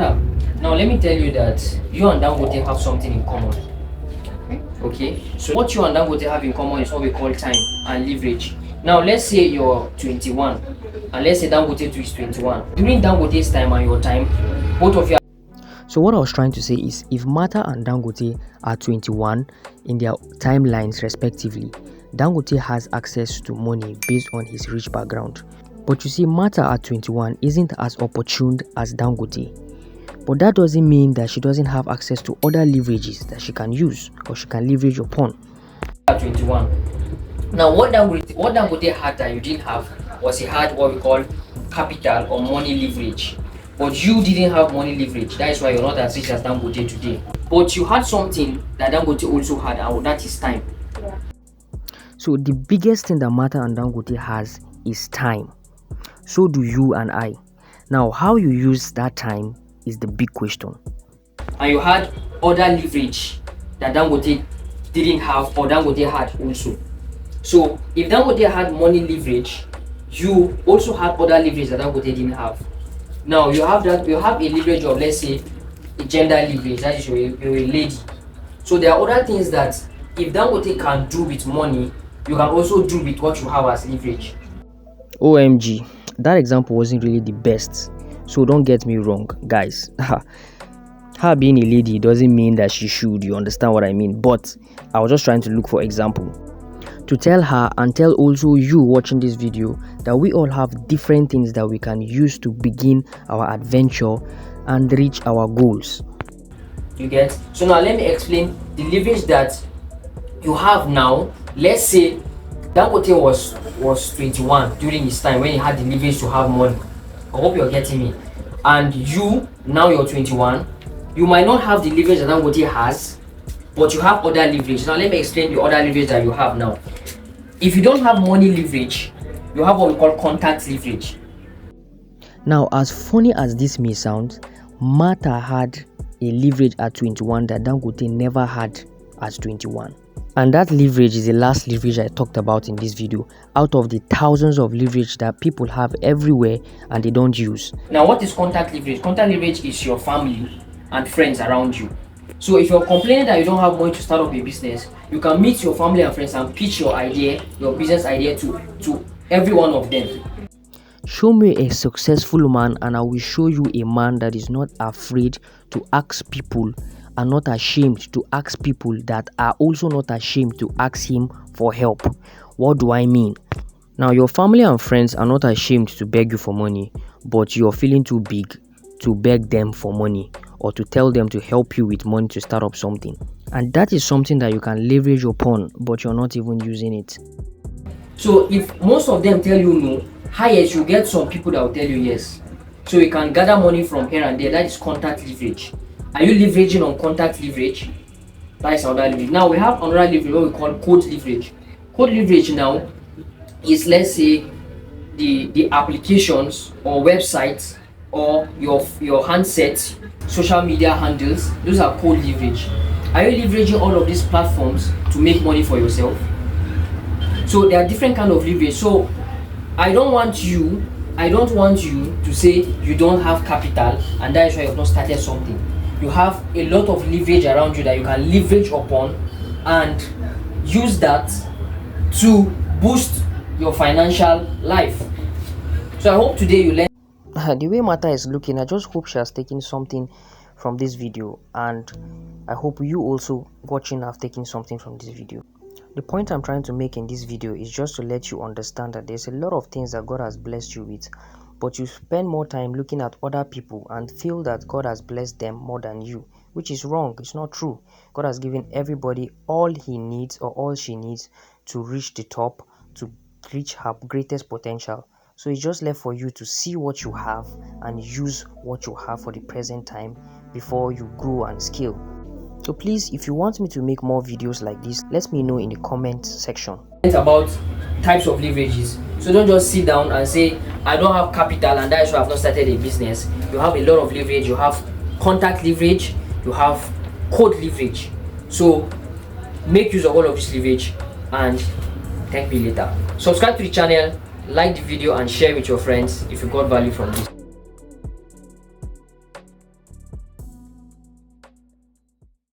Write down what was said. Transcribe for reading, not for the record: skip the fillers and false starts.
Mata, now let me tell you that you and Dangote have something in common. Okay, so what you and Dangote have in common is what we call time and leverage. Now let's say you're 21 and let's say Dangote too is 21. During Dangote's time and your time, both of you are... So what I was trying to say is, if Mata and Dangote are 21 in their timelines respectively, Dangote has access to money based on his rich background. But you see, Mata at 21 isn't as opportune as Dangote. But that doesn't mean that she doesn't have access to other leverages that she can use or she can leverage upon. At 21. Now what Dangote had that you didn't have was he had what we call capital or money leverage. But you didn't have money leverage. That is why you're not as rich as Dangote today. But you had something that Dangote also had, and that is time. Yeah. So the biggest thing that Mata and Dangote has is time. So do you and I. Now how you use that time is the big question. And you had other leverage that Dangote didn't have or Dangote had also. So if Dangote had money leverage, you also had other leverage that Dangote didn't have. Now you have a leverage of, let's say, a gender leverage, that is you're a lady. So there are other things that if Dangote can do with money, you can also do with what you have as leverage. OMG, that example wasn't really the best. So don't get me wrong, guys. Her being a lady doesn't mean that she should, you understand what I mean? But I was just trying to look for example to tell her and tell also you watching this video that we all have different things that we can use to begin our adventure and reach our goals. You get? So now let me explain the leverage that you have now. Let's say Dangote was 21 during his time when he had the leverage to have money. I hope you're getting me. And you, now you're 21, you might not have the leverage that Dangote has, but you have other leverage. Now let me explain the other leverage that you have now. If you don't have money leverage, you have what we call contact leverage. Now, as funny as this may sound, Mata had a leverage at 21 that Dangote never had at 21. And that leverage is the last leverage I talked about in this video, out of the thousands of leverage that people have everywhere and they don't use. Now what is contact leverage? Contact leverage is your family and friends around you. So if you're complaining that you don't have money to start up a business, you can meet your family and friends and pitch your idea, your business idea to every one of them. Show me a successful man and I will show you a man that is not afraid to ask people and not ashamed to ask people that are also not ashamed to ask him for help. What do I mean? Now your family and friends are not ashamed to beg you for money, but you're feeling too big to beg them for money or to tell them to help you with money to start up something. And that is something that you can leverage upon, but you're not even using it. So if most of them tell you no, highest you get some people that will tell you yes. So you can gather money from here and there. That is contact leverage. Are you leveraging on contact leverage? That is another leverage. Now we have another leverage, what we call code leverage. Code leverage now is, let's say, the applications or websites or your handsets, social media handles. Those are code leverage. Are you leveraging all of these platforms to make money for yourself? So there are different kind of leverage. So I don't want you to say you don't have capital and that is why you have not started something. You have a lot of leverage around you that you can leverage upon and use that to boost your financial life. So I hope today you learn. The way Mata is looking, I just hope she has taken something from this video, and I hope you also watching have taken something from this video. The point I'm trying to make in this video is just to let you understand that there's a lot of things that God has blessed you with, but you spend more time looking at other people and feel that God has blessed them more than you, which is wrong. It's not true. God has given everybody all he needs or all she needs to reach the top, to reach her greatest potential. So it's just left for you to see what you have and use what you have for the present time before you grow and scale. So please, if you want me to make more videos like this, let me know in the comment section. It's about types of leverages. So don't just sit down and say, I don't have capital and that is why I've not started a business. You have a lot of leverage. You have contact leverage. You have code leverage. So make use of all of this leverage and thank me later. Subscribe to the channel, like the video and share with your friends if you got value from this.